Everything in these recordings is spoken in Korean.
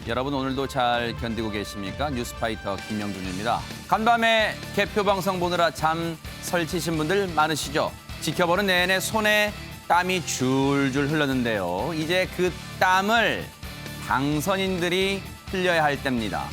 여러분 오늘도 잘 견디고 계십니까? 뉴스파이터 김영준입니다. 간밤에 개표 방송 보느라 잠 설치신 분들 많으시죠? 지켜보는 내내 손에 땀이 줄줄 흘렀는데요. 이제 그 땀을 당선인들이 흘려야 할 때입니다.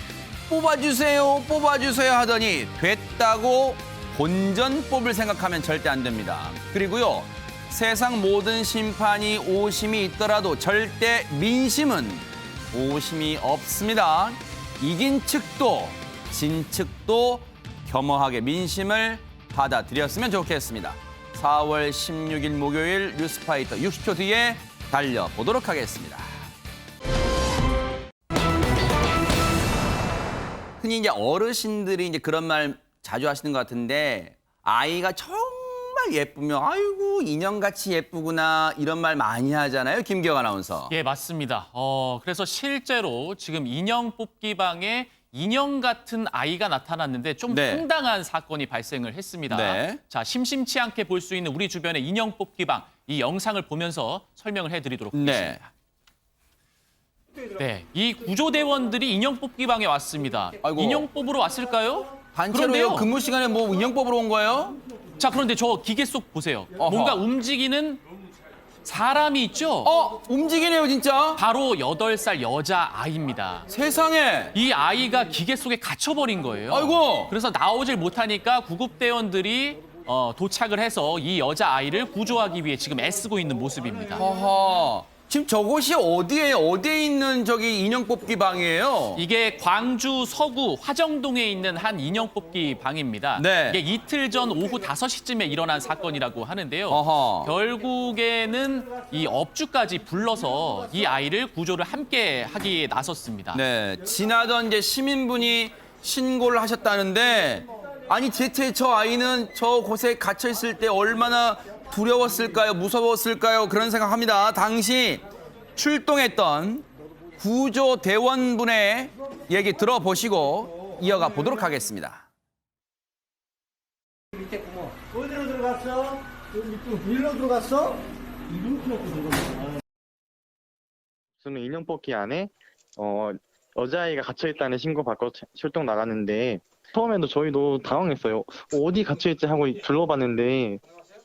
뽑아주세요, 뽑아주세요 하더니 됐다고 본전 뽑을 생각하면 절대 안 됩니다. 그리고요, 세상 모든 심판이 오심이 있더라도 절대 민심은 오심이 없습니다. 이긴 측도 진 측도 겸허하게 민심을 받아들였으면 좋겠습니다. 4월 16일 목요일 뉴스파이터 60초 뒤에 달려보도록 하겠습니다. 흔히 이제 어르신들이 이제 그런 말 자주 하시는 것 같은데, 아이가 정말 예쁘면 아이고 인형같이 예쁘구나 이런 말 많이 하잖아요. 김기혁 아나운서. 예, 맞습니다. 그래서 실제로 지금 인형 뽑기방에 인형 같은 아이가 나타났는데 좀 네. 황당한 사건이 발생을 했습니다. 네. 자, 심심치 않게 볼 수 있는 우리 주변의 인형 뽑기방, 이 영상을 보면서 설명을 해드리도록 하겠습니다. 네, 이 구조대원들이 인형 뽑기방에 왔습니다. 아이고. 인형 뽑으러 왔을까요? 단체로요? 그런데요. 근무 시간에 뭐 인형 뽑으러 온 거예요? 자, 그런데 저 기계 속 보세요. 어허. 뭔가 움직이는 사람이 있죠? 움직이네요 진짜. 바로 8살 여자아이입니다. 세상에. 이 아이가 기계 속에 갇혀버린 거예요. 아이고. 그래서 나오질 못하니까 구급대원들이 도착을 해서 이 여자아이를 구조하기 위해 지금 애쓰고 있는 모습입니다. 허허. 지금 저곳이 어디예요? 어디에 있는 저기 인형 뽑기 방이에요? 이게 광주 서구 화정동에 있는 한 인형 뽑기 방입니다. 네. 이게 이틀 전 오후 5시쯤에 일어난 사건이라고 하는데요. 어허. 결국에는 이 업주까지 불러서 이 아이를 구조를 함께 하기에 나섰습니다. 네, 지나던 이제 시민분이 신고를 하셨다는데, 아니 대체 저 아이는 저 곳에 갇혀 있을 때 얼마나 두려웠을까요? 무서웠을까요? 그런 생각합니다. 당시 출동했던 구조대원분의 얘기 들어보시고 이어가 보도록 하겠습니다. 어디로 들어갔어? 일로 들어갔어? 이분 키놓고 들어갔어. 저는 인형 뽑기 안에 여자아이가 갇혀있다는 신고 받고 출동 나갔는데 처음에도 저희도 당황했어요. 어디 갇혀있지 하고 둘러봤는데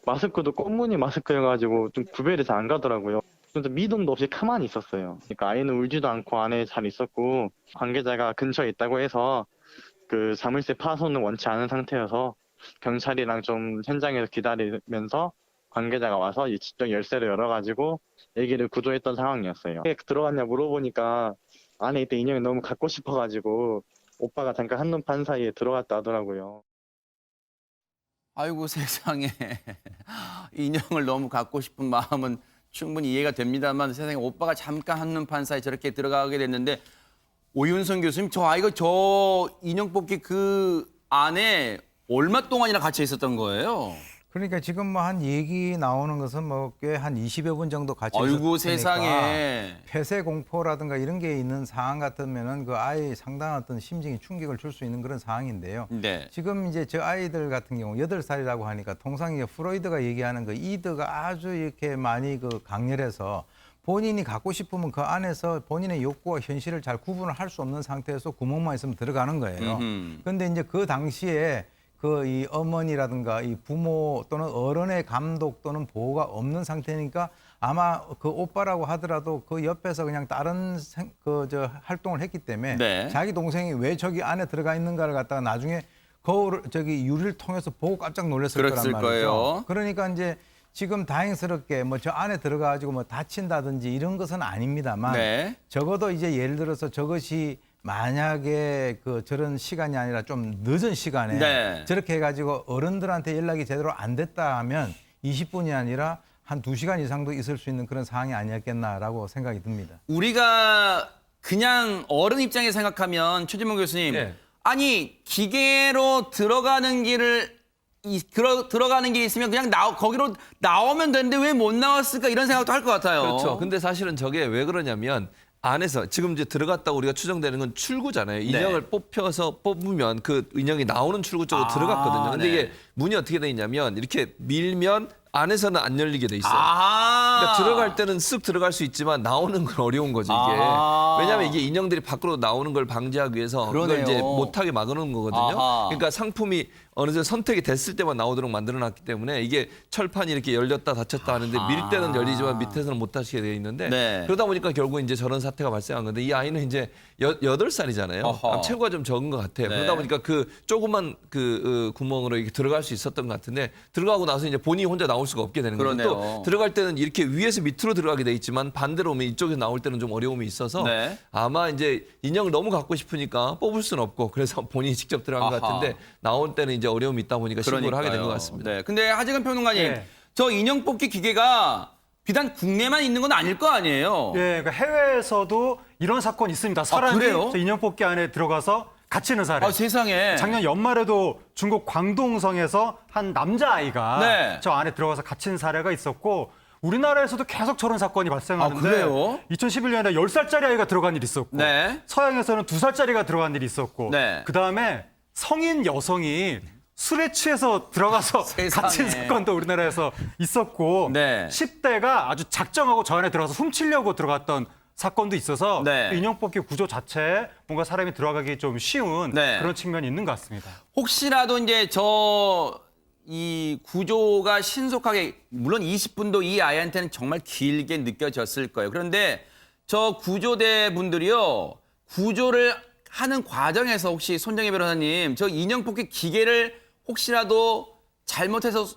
마스크도 꽃무늬 마스크여가지고 좀 구별이 잘 안 가더라고요. 진짜 미동도 없이 가만히 있었어요. 그러니까 아이는 울지도 않고 안에 잘 있었고 관계자가 근처에 있다고 해서 그 자물쇠 파손은 원치 않은 상태여서 경찰이랑 좀 현장에서 기다리면서 관계자가 와서 직접 열쇠를 열어가지고 애기를 구조했던 상황이었어요. 왜 들어갔냐 물어보니까 안에 있던 인형이 너무 갖고 싶어가지고 오빠가 잠깐 한눈 판 사이에 들어갔다 하더라고요. 아이고 세상에. 인형을 너무 갖고 싶은 마음은 충분히 이해가 됩니다만, 세상에 오빠가 잠깐 한눈 판 사이 저렇게 들어가게 됐는데, 오윤선 교수님, 저 아이가 저 인형 뽑기 그 안에 얼마 동안이나 갇혀 있었던 거예요? 그러니까 지금 뭐 한 얘기 나오는 것은 뭐 꽤 한 20여 분 정도 같이 아이고 있었으니까 세상에. 폐쇄 공포라든가 이런 게 있는 상황 같으면은 그 아이 상당한 어떤 심증이 충격을 줄 수 있는 그런 상황인데요. 네. 지금 이제 저 아이들 같은 경우 8살이라고 하니까 통상 이제 프로이드가 얘기하는 그 이드가 아주 이렇게 많이 그 강렬해서 본인이 갖고 싶으면 그 안에서 본인의 욕구와 현실을 잘 구분을 할 수 없는 상태에서 구멍만 있으면 들어가는 거예요. 그런데 이제 그 당시에 그 이 어머니라든가 이 부모 또는 어른의 감독 또는 보호가 없는 상태니까 아마 그 오빠라고 하더라도 그 옆에서 그냥 다른 활동을 했기 때문에 네. 자기 동생이 왜 저기 안에 들어가 있는가를 갖다가 나중에 거울을 저기 유리를 통해서 보고 깜짝 놀랐을 그랬을 거란 말이죠. 거예요. 그러니까 이제 지금 다행스럽게 뭐 저 안에 들어가가지고 뭐 다친다든지 이런 것은 아닙니다만 네. 적어도 이제 예를 들어서 저것이 만약에 그 저런 시간이 아니라 좀 늦은 시간에 네. 저렇게 해가지고 어른들한테 연락이 제대로 안 됐다 하면 20분이 아니라 한 2시간 이상도 있을 수 있는 그런 상황이 아니었겠나라고 생각이 듭니다. 우리가 그냥 어른 입장에 생각하면 최진봉 교수님, 네. 아니 기계로 들어가는 길을 들어가는 길이 있으면 그냥 거기로 나오면 되는데 왜 못 나왔을까 이런 생각도 할 것 같아요. 그렇죠. 근데 사실은 저게 왜 그러냐면 안에서 지금 이제 들어갔다고 우리가 추정되는 건 출구잖아요. 인형을 뽑으면 그 인형이 나오는 출구 쪽으로 들어갔거든요. 근데 네. 이게 문이 어떻게 돼 있냐면 이렇게 밀면 안에서는 안 열리게 돼 있어요. 아. 그러니까 들어갈 때는 쓱 들어갈 수 있지만 나오는 건 어려운 거죠, 이게. 아하. 왜냐하면 이게 인형들이 밖으로 나오는 걸 방지하기 위해서 그걸 그러네요. 이제 못하게 막아놓은 거거든요. 아하. 그러니까 상품이 어느 정도 선택이 됐을 때만 나오도록 만들어놨기 때문에 이게 철판이 이렇게 열렸다 닫혔다 하는데 밀 때는 열리지만 밑에서는 못 닫히게 되어 있는데 네. 그러다 보니까 결국 이제 저런 사태가 발생한 건데 이 아이는 이제 8살이잖아요. 어허. 체구가 좀 적은 것 같아요. 네. 그러다 보니까 그 조그만 구멍으로 이렇게 들어갈 수 있었던 것 같은데 들어가고 나서 이제 본인이 혼자 나올 수가 없게 되는 거죠. 그러네요. 또 들어갈 때는 이렇게 위에서 밑으로 들어가게 돼 있지만 반대로 오면 이쪽에서 나올 때는 좀 어려움이 있어서 네. 아마 이제 인형을 너무 갖고 싶으니까 뽑을 수는 없고 그래서 본인이 직접 들어간 것 아하. 같은데 나올 때는 이제 어려움이 있다 보니까 신고를 하게 된 것 같습니다. 네. 근데 하재근 평론가님, 네. 저 인형 뽑기 기계가 비단 국내만 있는 건 아닐 거 아니에요? 예, 그러니까 해외에서도 이런 사건이 있습니다. 사람이 그래요? 저 인형 뽑기 안에 들어가서 갇히는 사례. 아, 세상에. 작년 연말에도 중국 광동성에서 한 남자아이가 네. 저 안에 들어가서 갇힌 사례가 있었고 우리나라에서도 계속 저런 사건이 발생하는데 아, 그래요? 2011년에 10살짜리 아이가 들어간 일이 있었고 네. 서양에서는 2살짜리가 들어간 일이 있었고 네. 그다음에 성인 여성이 술에 취해서 들어가서 세상에. 갇힌 사건도 우리나라에서 있었고 네. 10대가 아주 작정하고 저 안에 들어가서 훔치려고 들어갔던 사건도 있어서 네. 인형 뽑기 구조 자체에 뭔가 사람이 들어가기 좀 쉬운 네. 그런 측면이 있는 것 같습니다. 혹시라도 이제 이 구조가 신속하게, 물론 20분도 이 아이한테는 정말 길게 느껴졌을 거예요. 그런데 저 구조대 분들이요, 구조를 하는 과정에서 혹시 손정혜 변호사님, 저 인형 뽑기 기계를 혹시라도 잘못해서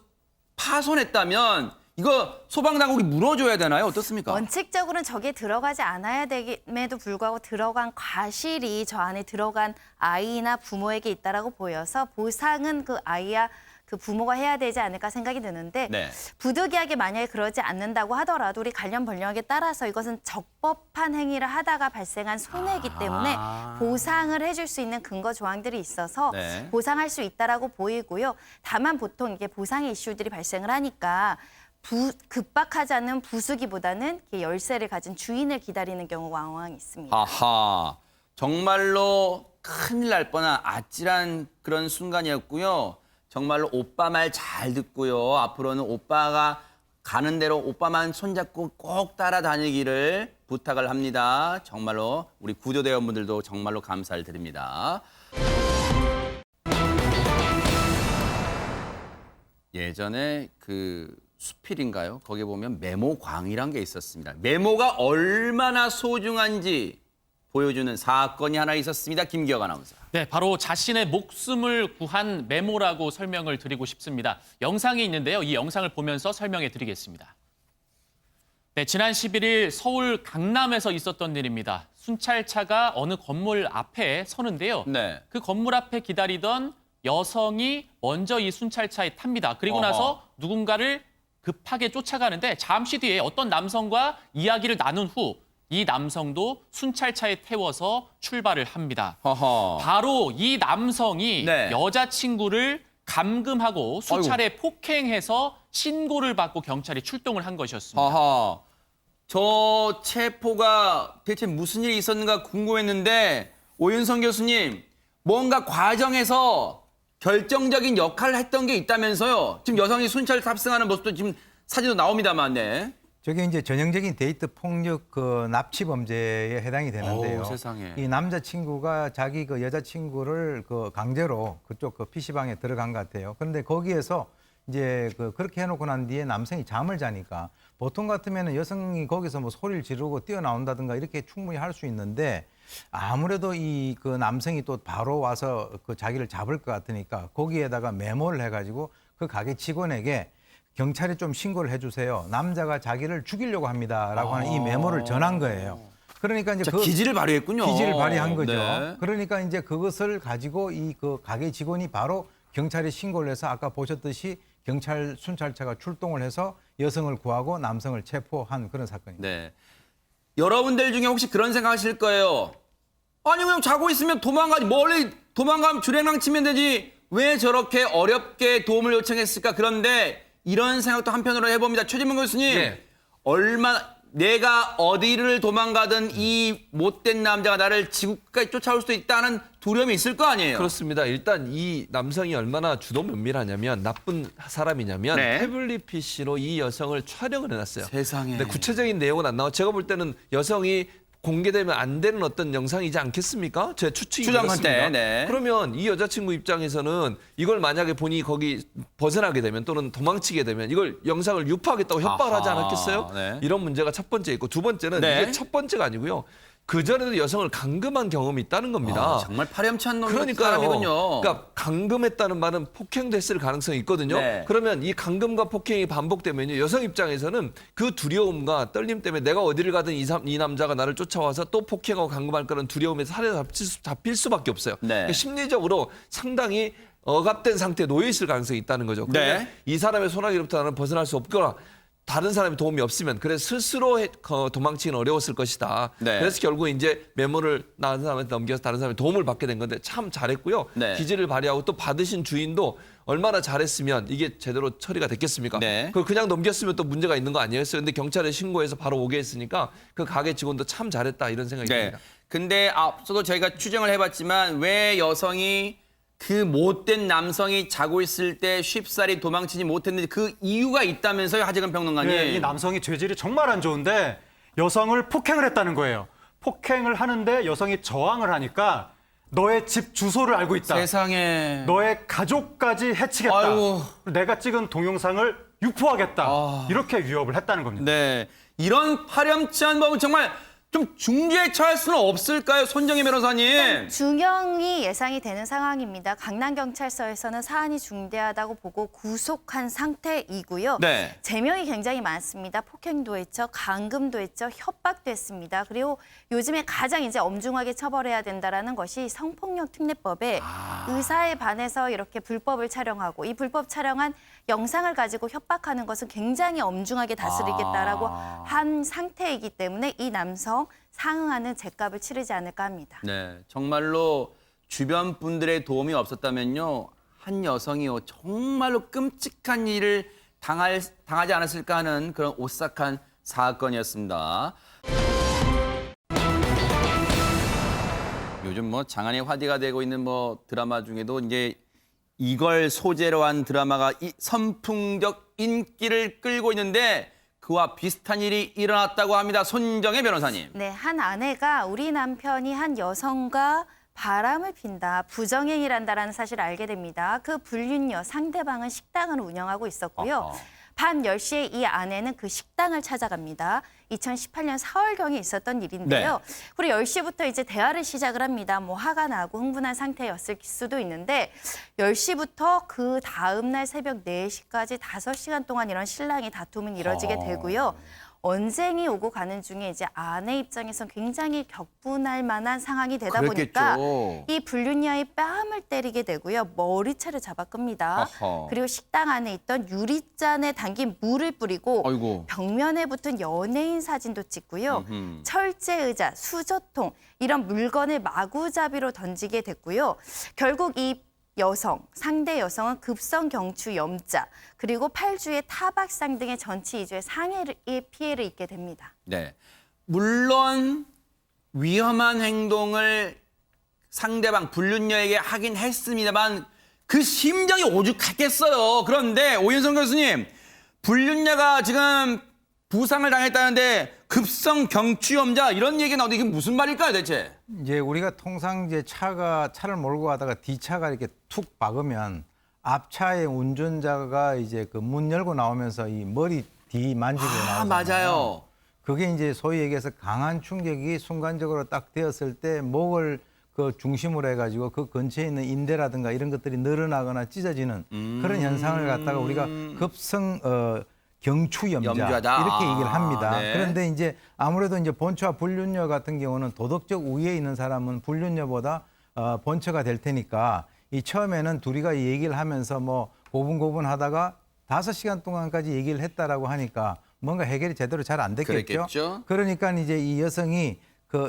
파손했다면 이거 소방당국이 물어줘야 되나요? 어떻습니까? 원칙적으로는 저게 들어가지 않아야 됨에도 불구하고 들어간 과실이 저 안에 들어간 아이나 부모에게 있다라고 보여서 보상은 그 아이야 그 부모가 해야 되지 않을까 생각이 드는데 네. 부득이하게 만약에 그러지 않는다고 하더라도 우리 관련 법령에 따라서 이것은 적법한 행위를 하다가 발생한 손해이기 때문에 보상을 해줄 수 있는 근거 조항들이 있어서 네. 보상할 수 있다라고 보이고요. 다만 보통 이게 보상의 이슈들이 발생을 하니까 급박하지 않은 부수기보다는 열쇠를 가진 주인을 기다리는 경우가 왕왕 있습니다. 아하, 정말로 큰일 날 뻔한 아찔한 그런 순간이었고요. 정말로 오빠 말 잘 듣고요. 앞으로는 오빠가 가는 대로 오빠만 손잡고 꼭 따라다니기를 부탁을 합니다. 정말로 우리 구조대원분들도 정말로 감사를 드립니다. 예전에 그 수필인가요? 거기 보면 메모광이란 게 있었습니다. 메모가 얼마나 소중한지 보여주는 사건이 하나 있었습니다. 김기혁 아나운서. 네, 바로 자신의 목숨을 구한 메모라고 설명을 드리고 싶습니다. 영상이 있는데요. 이 영상을 보면서 설명해 드리겠습니다. 네, 지난 11일 서울 강남에서 있었던 일입니다. 순찰차가 어느 건물 앞에 서는데요. 네. 그 건물 앞에 기다리던 여성이 먼저 이 순찰차에 탑니다. 그리고 어허. 나서 누군가를 급하게 쫓아가는데 잠시 뒤에 어떤 남성과 이야기를 나눈 후 이 남성도 순찰차에 태워서 출발을 합니다. 허허. 바로 이 남성이 네. 여자친구를 감금하고 수차례 폭행해서 신고를 받고 경찰이 출동을 한 것이었습니다. 허허. 저 체포가 대체 무슨 일이 있었는가 궁금했는데 오윤성 교수님, 뭔가 과정에서 결정적인 역할을 했던 게 있다면서요. 지금 여성이 순찰 탑승하는 모습도 지금 사진도 나옵니다만, 네. 저게 이제 전형적인 데이트 폭력 그 납치 범죄에 해당이 되는데요. 어우, 세상에. 이 남자친구가 자기 그 여자친구를 그 강제로 그쪽 그 PC방에 들어간 것 같아요. 그런데 거기에서 이제 그렇게 해놓고 난 뒤에 남성이 잠을 자니까 보통 같으면은 여성이 거기서 뭐 소리를 지르고 뛰어나온다든가 이렇게 충분히 할 수 있는데 아무래도 이 그 남성이 또 바로 와서 그 자기를 잡을 것 같으니까 거기에다가 메모를 해가지고 그 가게 직원에게 경찰에 좀 신고를 해주세요. 남자가 자기를 죽이려고 합니다라고 하는 이 메모를 전한 거예요. 그러니까 이제 자, 기지를 발휘했군요. 기지를 발휘한 거죠. 네. 그러니까 이제 그것을 가지고 이 그 가게 직원이 바로 경찰에 신고를 해서 아까 보셨듯이 경찰 순찰차가 출동을 해서 여성을 구하고 남성을 체포한 그런 사건입니다. 네. 여러분들 중에 혹시 그런 생각하실 거예요. 아니 그냥 자고 있으면 도망가지, 멀리 도망가면 주랭랑 치면 되지. 왜 저렇게 어렵게 도움을 요청했을까? 그런데 이런 생각도 한편으로 해봅니다. 최진문 교수님, 네. 내가 어디를 도망가든 이 못된 남자가 나를 지구까지 쫓아올 수도 있다는 두려움이 있을 거 아니에요. 그렇습니다. 일단 이 남성이 얼마나 주도 면밀하냐면 나쁜 사람이냐면 네. 태블릿 PC로 이 여성을 촬영을 해놨어요. 세상에. 근데 구체적인 내용은 안 나와. 제가 볼 때는 여성이 공개되면 안 되는 어떤 영상이지 않겠습니까? 제 추측이 추정컨대, 그렇습니다. 네. 그러면 이 여자친구 입장에서는 이걸 만약에 본인이 거기 벗어나게 되면 또는 도망치게 되면 이걸 영상을 유포하겠다고 협박을 하지 아하, 않았겠어요? 네. 이런 문제가 첫 번째 있고 두 번째는 네. 이게 첫 번째가 아니고요. 그전에도 여성을 감금한 경험이 있다는 겁니다. 아, 정말 파렴치한 놈 그러니까요. 사람이군요. 그러니까 감금했다는 말은 폭행도 했을 가능성이 있거든요. 네. 그러면 이 감금과 폭행이 반복되면요. 여성 입장에서는 그 두려움과 떨림 때문에 내가 어디를 가든 이 남자가 나를 쫓아와서 또 폭행하고 감금할 거라는 두려움에서 살해 잡힐 수밖에 없어요. 네. 그러니까 심리적으로 상당히 억압된 상태에 놓여 있을 가능성이 있다는 거죠. 그러면 네. 이 사람의 손아귀로부터 나는 벗어날 수 없거나 다른 사람의 도움이 없으면 그래서 스스로 도망치기는 어려웠을 것이다. 네. 그래서 결국 이제 메모를 다른 사람한테 넘겨서 다른 사람의 도움을 받게 된 건데 참 잘했고요. 네. 기질을 발휘하고 또 받으신 주인도 얼마나 잘했으면 이게 제대로 처리가 됐겠습니까? 네. 그걸 그냥 넘겼으면 또 문제가 있는 거 아니었어요. 근데 경찰에 신고해서 바로 오게 했으니까 그 가게 직원도 참 잘했다 이런 생각이 네. 듭니다. 근데 앞서도 저희가 추정을 해봤지만 왜 여성이 그 못된 남성이 자고 있을 때 쉽사리 도망치지 못했는지 그 이유가 있다면서요, 하재근 평론가님. 네, 이 남성이 죄질이 정말 안 좋은데 여성을 폭행을 했다는 거예요. 폭행을 하는데 여성이 저항을 하니까 너의 집 주소를 알고 있다. 세상에. 너의 가족까지 해치겠다. 아이고. 내가 찍은 동영상을 유포하겠다. 아. 이렇게 위협을 했다는 겁니다. 네. 이런 파렴치한 법은 정말 좀 중죄에 처할 수는 없을까요, 손정혜 변호사님? 중형이 예상이 되는 상황입니다. 강남경찰서에서는 사안이 중대하다고 보고 구속한 상태이고요. 네. 제명이 굉장히 많습니다. 폭행도 했죠, 감금도 했죠, 협박도 했습니다. 그리고 요즘에 가장 이제 엄중하게 처벌해야 된다라는 것이 성폭력 특례법에 의사에 반해서 이렇게 불법을 촬영하고 이 불법 촬영한 영상을 가지고 협박하는 것은 굉장히 엄중하게 다스리겠다라고 한 상태이기 때문에 이 남성 상응하는 죄값을 치르지 않을까 합니다. 네. 정말로 주변 분들의 도움이 없었다면요, 한 여성이요, 정말로 끔찍한 일을 당하지 않았을까 하는 그런 오싹한 사건이었습니다. 요즘 뭐 장안의 화제가 되고 있는 뭐 드라마 중에도 이제 이걸 소재로 한 드라마가 이 선풍적 인기를 끌고 있는데 그와 비슷한 일이 일어났다고 합니다. 손정혜 변호사님. 네, 한 아내가 우리 남편이 한 여성과 바람을 핀다, 부정행위란다라는 사실을 알게 됩니다. 그 불륜녀 상대방은 식당을 운영하고 있었고요. 어허. 밤 10시에 이 아내는 그 식당을 찾아갑니다. 2018년 4월경에 있었던 일인데요. 그리고 10시부터 이제 대화를 시작을 합니다. 뭐 화가 나고 흥분한 상태였을 수도 있는데 10시부터 그 다음 날 새벽 4시까지 5시간 동안 이런 신랑이 다툼은 이뤄지게 되고요. 언쟁이 오고 가는 중에 이제 아내 입장에선 굉장히 격분할 만한 상황이 되다 보니까 그랬겠죠. 이 불륜녀의 뺨을 때리게 되고요. 머리채를 잡아 끕니다. 어허. 그리고 식당 안에 있던 유리잔에 담긴 물을 뿌리고 아이고. 벽면에 붙은 연예인 사진도 찍고요. 음흠. 철제 의자, 수저통 이런 물건을 마구잡이로 던지게 됐고요. 결국 이 상대 여성은 급성 경추 염자, 그리고 팔주에 타박상 등의 전치 2주의 상해의 피해를 입게 됩니다. 네. 물론 위험한 행동을 상대방 불륜녀에게 하긴 했습니다만 그 심정이 오죽했겠어요. 그런데 오윤성 교수님, 불륜녀가 지금 부상을 당했다는데 급성 경추염자 이런 얘기가 나오는데 이게 무슨 말일까요, 대체? 이제 우리가 통상 이제 차를 몰고 가다가 뒤차가 이렇게 툭 박으면 앞차의 운전자가 이제 그 문 열고 나오면서 이 머리 뒤 만지고 나오잖아요. 맞아요. 그게 이제 소위 얘기해서 강한 충격이 순간적으로 딱 되었을 때 목을 그 중심으로 해가지고 그 근처에 있는 인대라든가 이런 것들이 늘어나거나 찢어지는 그런 현상을 갖다가 우리가 급성 경추염자 염좌다. 이렇게 얘기를 합니다. 네. 그런데 이제 아무래도 이제 본처와 불륜녀 같은 경우는 도덕적 우위에 있는 사람은 불륜녀보다 본처가 될 테니까 이 처음에는 둘이가 얘기를 하면서 뭐 고분고분하다가 5시간 동안까지 얘기를 했다라고 하니까 뭔가 해결이 제대로 잘 안 됐겠죠. 그랬겠죠. 그러니까 이제 이 여성이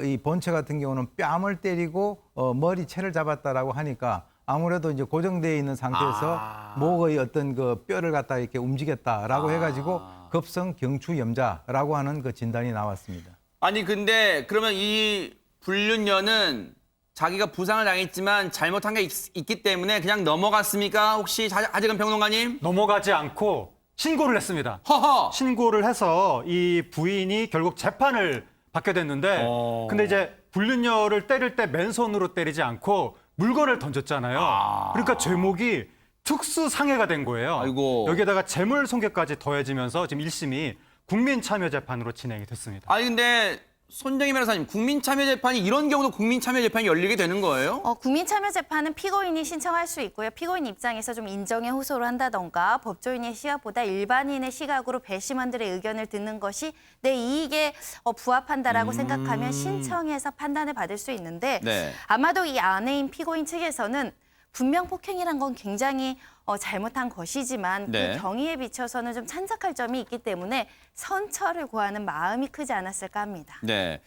이 본처 같은 경우는 뺨을 때리고 머리채를 잡았다라고 하니까 아무래도 이제 고정되어 있는 상태에서 목의 어떤 그 뼈를 갖다 이렇게 움직였다라고 해가지고 급성 경추염자라고 하는 그 진단이 나왔습니다. 아니 근데 그러면 이 불륜녀는 자기가 부상을 당했지만 잘못한 게 있기 때문에 그냥 넘어갔습니까? 혹시 하재근 평론가님? 넘어가지 않고 신고를 했습니다. 허허. 신고를 해서 이 부인이 결국 재판을 받게 됐는데 근데 이제 불륜녀를 때릴 때 맨손으로 때리지 않고 물건을 던졌잖아요. 그러니까 죄목이 특수상해가 된 거예요. 아이고. 여기에다가 재물손괴까지 더해지면서 지금 1심이 국민참여재판으로 진행이 됐습니다. 아니 근데 손정희 변호사님, 국민참여재판이 이런 경우도 국민참여재판이 열리게 되는 거예요? 국민참여재판은 피고인이 신청할 수 있고요. 피고인 입장에서 좀 인정의 호소를 한다던가 법조인의 시각보다 일반인의 시각으로 배심원들의 의견을 듣는 것이 내 이익에 부합한다라고 생각하면 신청해서 판단을 받을 수 있는데 네. 아마도 이 아내인 피고인 측에서는 분명 폭행이란 건 굉장히 잘못한 것이지만 네. 그 경위에 비춰서는 좀 참작할 점이 있기 때문에 선처를 구하는 마음이 크지 않았을까 합니다. 네.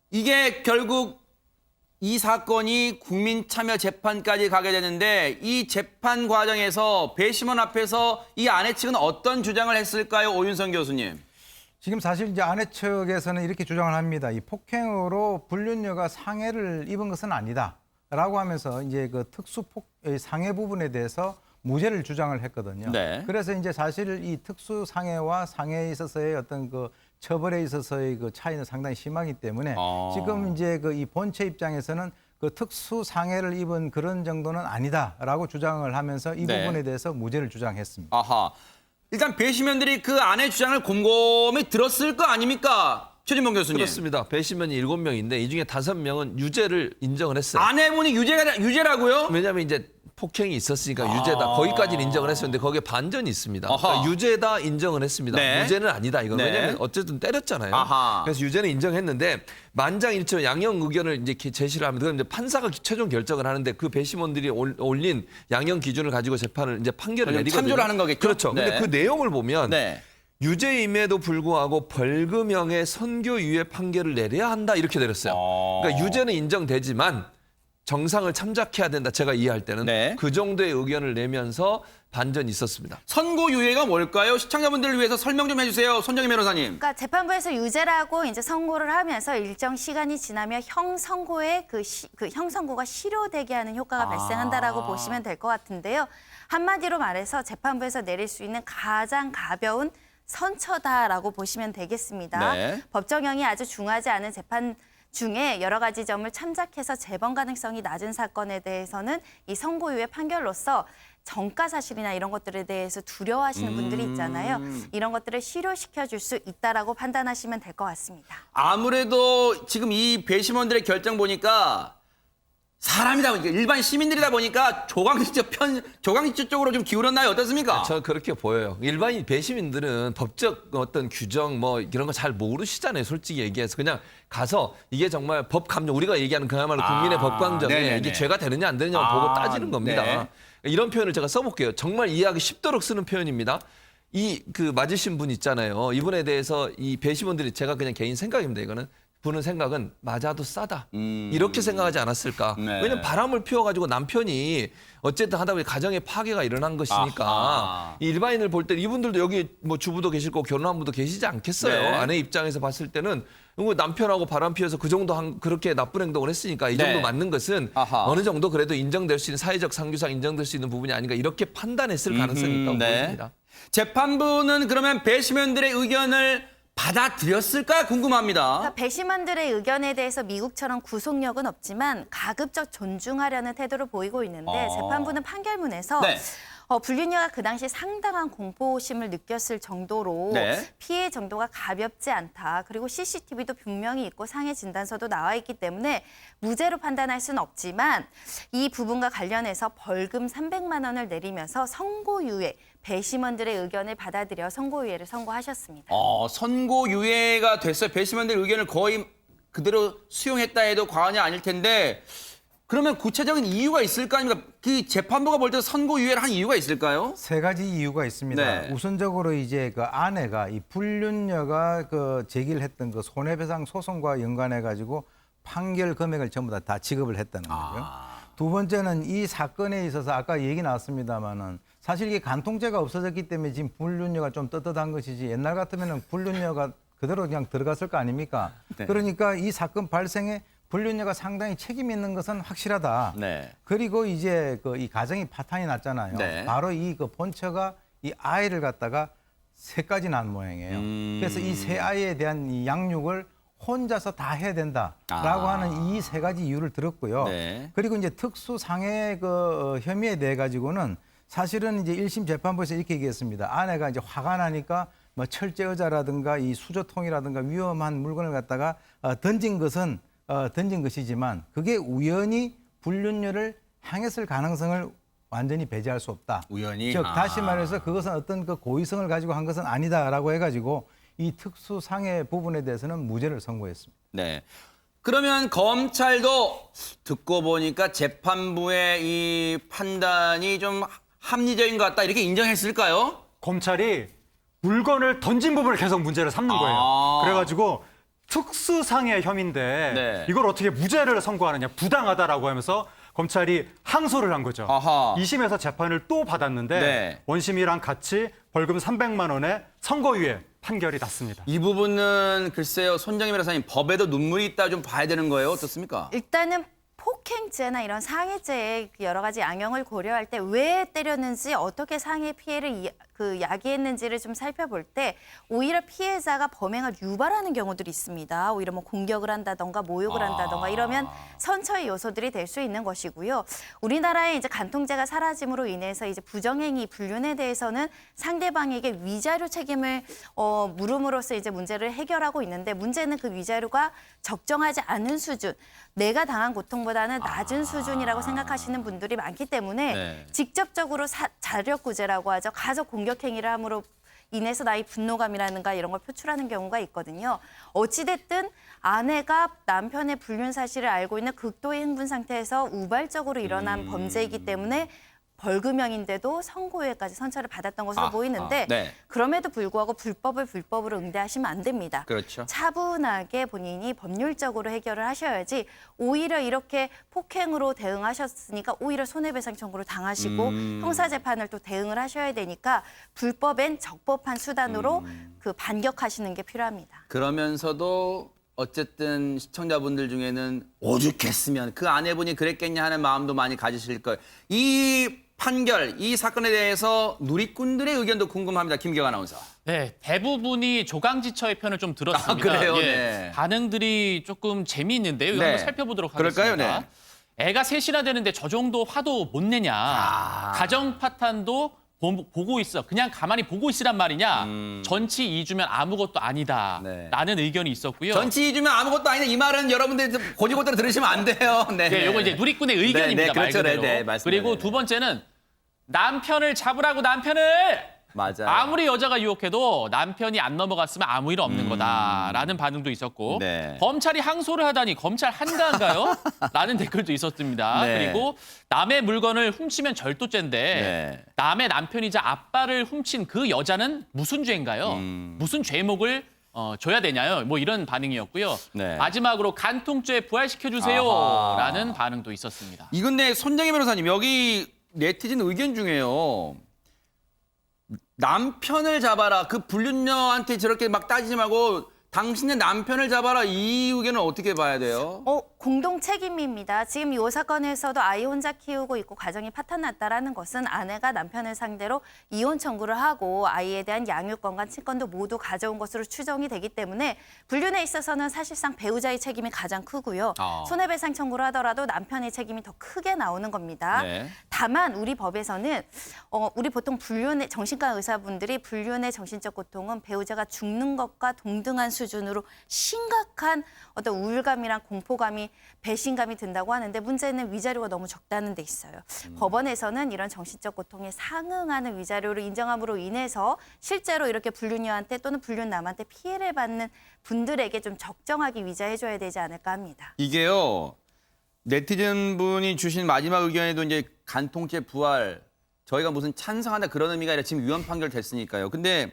이게 결국 이 사건이 국민참여재판까지 가게 되는데 이 재판 과정에서 배심원 앞에서 이 아내 측은 어떤 주장을 했을까요, 오윤성 교수님? 지금 사실 이제 아내 측에서는 이렇게 주장을 합니다. 이 폭행으로 불륜녀가 상해를 입은 것은 아니다라고 하면서 이제 그 상해 부분에 대해서 무죄를 주장을 했거든요. 네. 그래서 이제 사실 이 특수 상해와 상해에 있어서의 어떤 그 처벌에 있어서의 그 차이는 상당히 심하기 때문에 지금 이제 그 이 본체 입장에서는 그 특수 상해를 입은 그런 정도는 아니다라고 주장을 하면서 이 네. 부분에 대해서 무죄를 주장했습니다. 아하. 일단 배심원들이 그 아내 주장을 곰곰이 들었을 거 아닙니까? 최진봉 교수님. 그렇습니다. 배심원이 7명인데 이 중에 5명은 유죄를 인정을 했어요. 아내분이 유죄라고요? 왜냐하면 이제 폭행이 있었으니까 유죄다. 거기까지는 인정을 했었는데 거기에 반전이 있습니다. 그러니까 유죄다 인정을 했습니다. 네. 유죄는 아니다. 이건 네. 왜냐하면 어쨌든 때렸잖아요. 아하. 그래서 유죄는 인정했는데 만장일치로 양형 의견을 이제 제시를 하면 그건 이제 판사가 최종 결정을 하는데 그 배심원들이 올린 양형 기준을 가지고 재판을 이제 판결을 내리거든요. 참조를 하는 거겠죠? 그렇죠. 네. 근데 그 내용을 보면 네. 유죄임에도 불구하고 벌금형의 선교유예 판결을 내려야 한다 이렇게 내렸어요. 그러니까 유죄는 인정되지만 정상을 참작해야 된다. 제가 이해할 때는 네. 그 정도의 의견을 내면서 반전이 있었습니다. 선고유예가 뭘까요? 시청자분들을 위해서 설명 좀 해주세요. 손정희 변호사님. 그러니까 재판부에서 유죄라고 이제 선고를 하면서 일정 시간이 지나면 형 선고가 실효되게 하는 효과가 발생한다라고 보시면 될 것 같은데요. 한마디로 말해서 재판부에서 내릴 수 있는 가장 가벼운 선처다라고 보시면 되겠습니다. 네. 법정형이 아주 중하지 않은 재판 중에 여러 가지 점을 참작해서 재범 가능성이 낮은 사건에 대해서는 이 선고유예 판결로서 정가 사실이나 이런 것들에 대해서 두려워하시는 분들이 있잖아요. 이런 것들을 실효시켜 줄 수 있다라고 판단하시면 될 것 같습니다. 아무래도 지금 이 배심원들의 결정 보니까 사람이다 보니까 일반 시민들이다 보니까 조강지처 쪽으로 좀 기울었나요? 어떻습니까? 저는 그렇게 보여요. 일반인 배심인들은 법적 어떤 규정 뭐 이런 거 잘 모르시잖아요. 솔직히 얘기해서 그냥 가서 이게 정말 법 감정 우리가 얘기하는 그야말로 국민의 법 감정에 네네네. 이게 죄가 되느냐 안 되느냐 보고 따지는 겁니다. 네. 이런 표현을 제가 써볼게요. 정말 이해하기 쉽도록 쓰는 표현입니다. 이 그 맞으신 분 있잖아요. 이분에 대해서 이 배심원들이 제가 그냥 개인 생각입니다. 이거는 부는 생각은 맞아도 싸다. 이렇게 생각하지 않았을까. 네. 왜냐면 바람을 피워가지고 남편이 어쨌든 하다 보니 가정의 파괴가 일어난 것이니까 아하. 이 일반인을 볼 때 이분들도 여기 뭐 주부도 계실 거고 결혼한 분도 계시지 않겠어요. 네. 아내 입장에서 봤을 때는 남편하고 바람 피워서 그 정도 그렇게 나쁜 행동을 했으니까 이 정도 네. 맞는 것은 아하. 어느 정도 그래도 인정될 수 있는 사회적 상규상 인정될 수 있는 부분이 아닌가 이렇게 판단했을 가능성이 있다고 네. 보입니다. 재판부는 그러면 배심원들의 의견을 받아들였을까 궁금합니다. 그러니까 배심원들의 의견에 대해서 미국처럼 구속력은 없지만 가급적 존중하려는 태도를 보이고 있는데 재판부는 판결문에서 네. 불륜녀가 그 당시 상당한 공포심을 느꼈을 정도로 네. 피해 정도가 가볍지 않다. 그리고 CCTV도 분명히 있고 상해 진단서도 나와 있기 때문에 무죄로 판단할 수는 없지만 이 부분과 관련해서 벌금 300만 원을 내리면서 선고유예, 배심원들의 의견을 받아들여 선고유예를 선고하셨습니다. 선고유예가 됐어요. 배심원들 의견을 거의 그대로 수용했다 해도 과언이 아닐 텐데 그러면 구체적인 이유가 있을 거 아닙니까? 그 재판부가 볼 때 선고유예를 한 이유가 있을까요? 세 가지 이유가 있습니다. 네. 우선적으로 이제 그 아내가 이 불륜녀가 그 제기를 했던 그 손해배상 소송과 연관해 가지고 판결 금액을 전부 다 지급을 했다는 거고요. 두 번째는 이 사건에 있어서 아까 얘기 나왔습니다마는 사실 이게 간통죄가 없어졌기 때문에 지금 불륜녀가 좀 떳떳한 것이지 옛날 같으면은 불륜녀가 그대로 그냥 들어갔을 거 아닙니까? 네. 그러니까 이 사건 발생에 불륜녀가 상당히 책임 있는 것은 확실하다. 네. 그리고 이제 이 가정이 파탄이 났잖아요. 네. 바로 이 본처가 이 아이를 갖다가 셋까지 낳은 모양이에요. 그래서 이 세 아이에 대한 이 양육을 혼자서 다 해야 된다라고 하는 이 세 가지 이유를 들었고요. 네. 그리고 이제 특수상해 혐의에 대해 가지고는 사실은 이제 1심 재판부에서 이렇게 얘기했습니다. 아내가 이제 화가 나니까 뭐 철제 의자라든가 이 수저통이라든가 위험한 물건을 갖다가 던진 것이지만 그게 우연히 불륜녀를 향했을 가능성을 완전히 배제할 수 없다. 우연히? 즉 다시 말해서 그것은 어떤 그 고의성을 가지고 한 것은 아니다라고 해가지고 이 특수상해 부분에 대해서는 무죄를 선고했습니다. 네. 그러면 검찰도 듣고 보니까 재판부의 이 판단이 좀 합리적인 것 같다 이렇게 인정했을까요? 검찰이 물건을 던진 부분을 계속 문제를 삼는 거예요. 아. 그래가지고 특수상해 혐의인데 네. 이걸 어떻게 무죄를 선고하느냐 부당하다라고 하면서 검찰이 항소를 한 거죠. 아하. 2심에서 재판을 또 받았는데 네. 원심이랑 같이 벌금 300만 원의 선고유예 판결이 났습니다. 이 부분은 글쎄요, 손정희 변호사님 법에도 눈물이 있다 좀 봐야 되는 거예요. 어떻습니까? 일단은 폭행죄나 이런 상해죄의 여러 가지 양형을 고려할 때 왜 때렸는지 어떻게 상해 피해를 야기했는지를 좀 살펴볼 때 오히려 피해자가 범행을 유발하는 경우들이 있습니다. 오히려 뭐 공격을 한다던가 모욕을 한다던가 이러면 선처의 요소들이 될 수 있는 것이고요. 우리나라에 이제 간통죄가 사라짐으로 인해서 이제 부정행위 불륜에 대해서는 상대방에게 위자료 책임을 물음으로써 이제 문제를 해결하고 있는데 문제는 그 위자료가 적정하지 않은 수준, 내가 당한 고통보다는 낮은 수준이라고 생각하시는 분들이 많기 때문에 네. 직접적으로 자력구제라고 하죠. 가족 공격 행위를 함으로 인해서 나의 분노감이라든가 이런 걸 표출하는 경우가 있거든요. 어찌됐든 아내가 남편의 불륜 사실을 알고 있는 극도의 흥분 상태에서 우발적으로 일어난 범죄이기 때문에 벌금형인데도 선고유예까지 선처를 받았던 것으로 보이는데 네. 그럼에도 불구하고 불법을 불법으로 응대하시면 안 됩니다. 그렇죠. 차분하게 본인이 법률적으로 해결을 하셔야지 오히려 이렇게 폭행으로 대응하셨으니까 오히려 손해배상 청구를 당하시고 형사재판을 또 대응을 하셔야 되니까 불법엔 적법한 수단으로 그 반격하시는 게 필요합니다. 그러면서도 어쨌든 시청자분들 중에는 오죽했으면 그 아내분이 그랬겠냐 하는 마음도 많이 가지실 거예요. 이 판결, 이 사건에 대해서 누리꾼들의 의견도 궁금합니다. 김기혁 아나운서. 네, 대부분이 조강지처의 편을 좀 들었습니다. 아, 그래요? 예, 네. 반응들이 조금 재미있는데요. 이거 네. 한번 살펴보도록 그럴까요? 하겠습니다. 네. 애가 셋이나 되는데 저 정도 화도 못 내냐. 가정 파탄도 보고 있어. 그냥 가만히 보고 있으란 말이냐. 전치 2주면 아무것도 아니다. 네. 라는 의견이 있었고요. 전치 2주면 아무것도 아니다. 이 말은 여러분들 고지고대로 들으시면 안 돼요. 네. 네, 요거 이제 누리꾼의 의견입니다. 네, 그렇죠. 말 그대로. 네, 맞습니다. 그리고 네, 두 번째는 남편을 잡으라고 남편을 맞아요. 아무리 여자가 유혹해도 남편이 안 넘어갔으면 아무 일 없는 거다라는 반응도 있었고 네. 검찰이 항소를 하다니 검찰 한가한가요? 라는 댓글도 있었습니다. 네. 그리고 남의 물건을 훔치면 절도죄인데 네. 남의 남편이자 아빠를 훔친 그 여자는 무슨 죄인가요? 무슨 죄목을 줘야 되냐요? 뭐 이런 반응이었고요. 네. 마지막으로 간통죄 부활시켜주세요 아하. 라는 반응도 있었습니다. 이건 내 손정희 변호사님 여기 네티즌 의견 중에요. 남편을 잡아라. 그 불륜녀한테 저렇게 막 따지지 말고 당신의 남편을 잡아라. 이 의견은 어떻게 봐야 돼요? 공동 책임입니다. 지금 이 사건에서도 아이 혼자 키우고 있고 가정이 파탄났다라는 것은 아내가 남편을 상대로 이혼 청구를 하고 아이에 대한 양육권과 친권도 모두 가져온 것으로 추정이 되기 때문에 불륜에 있어서는 사실상 배우자의 책임이 가장 크고요. 손해배상 청구를 하더라도 남편의 책임이 더 크게 나오는 겁니다. 네. 다만 우리 법에서는 우리 보통 불륜의 정신과 의사분들이 불륜의 정신적 고통은 배우자가 죽는 것과 동등한 수준으로 심각한 어떤 우울감이랑 공포감이 배신감이 든다고 하는데 문제는 위자료가 너무 적다는 데 있어요. 법원에서는 이런 정신적 고통에 상응하는 위자료를 인정함으로 인해서 실제로 이렇게 불륜녀한테 또는 불륜남한테 피해를 받는 분들에게 좀 적정하게 위자해줘야 되지 않을까 합니다. 이게요. 네티즌 분이 주신 마지막 의견에도 이제 간통죄 부활 저희가 무슨 찬성한다 그런 의미가 아니라 지금 위헌 판결 됐으니까요. 근데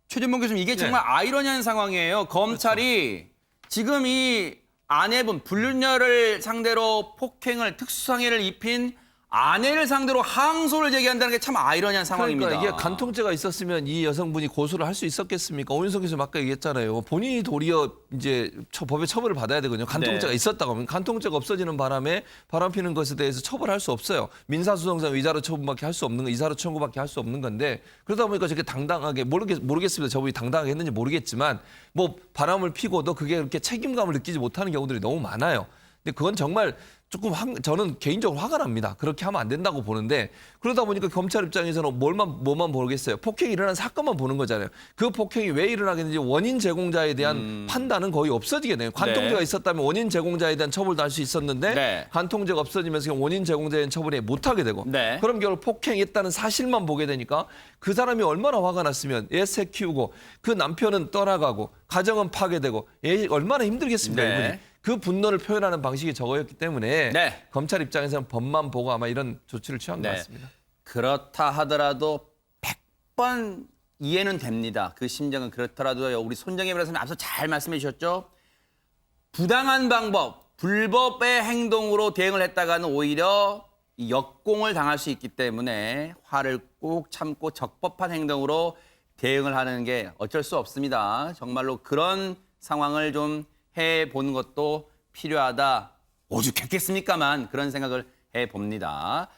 최준봉 교수님 이게 정말 아이러니한 상황이에요. 검찰이 지금 이 아내분, 불륜녀를 상대로 폭행을, 특수상해를 입힌 아내를 상대로 항소를 제기한다는 게 참 아이러니한 상황입니다. 그러니까 이게 간통죄가 있었으면 이 여성분이 고소를 할 수 있었겠습니까? 오윤석 교수님 아까 얘기했잖아요. 본인이 도리어 이제 법의 처벌을 받아야 되거든요. 간통죄가 네. 있었다고 하면 간통죄가 없어지는 바람에 바람피는 것에 대해서 처벌할 수 없어요. 민사소송상 위자료 처분밖에 할 수 없는 거, 이사료 청구밖에 할 수 없는 건데 그러다 보니까 저렇게 당당하게 모르겠습니다. 저분이 당당하게 했는지 모르겠지만 뭐 바람을 피고도 그게 그렇게 책임감을 느끼지 못하는 경우들이 너무 많아요. 근데 그건 정말 조금 저는 개인적으로 화가 납니다. 그렇게 하면 안 된다고 보는데 그러다 보니까 검찰 입장에서는 뭐만 보겠어요. 폭행이 일어난 사건만 보는 거잖아요. 그 폭행이 왜 일어나게 되는지 원인 제공자에 대한 판단은 거의 없어지게 돼요. 간통죄가 네. 있었다면 원인 제공자에 대한 처벌도 할 수 있었는데 네. 간통죄가 없어지면서 원인 제공자에 대한 처벌이 못하게 되고 네. 그럼 결국 폭행했다는 사실만 보게 되니까 그 사람이 얼마나 화가 났으면 애 키우고 그 남편은 떠나가고 가정은 파괴되고 얘 얼마나 힘들겠습니까 네. 이분이. 그 분노를 표현하는 방식이 저거였기 때문에 네. 검찰 입장에서는 법만 보고 아마 이런 조치를 취한 것 네. 같습니다. 그렇다 하더라도 100번 이해는 됩니다. 그 심정은 그렇더라도요. 우리 손정혜 변호사님 앞서 잘 말씀해 주셨죠. 부당한 방법, 불법의 행동으로 대응을 했다가는 오히려 이 역공을 당할 수 있기 때문에 화를 꾹 참고 적법한 행동으로 대응을 하는 게 어쩔 수 없습니다. 정말로 그런 상황을 좀 해보는 것도 필요하다. 오죽했겠습니까만 그런 생각을 해봅니다.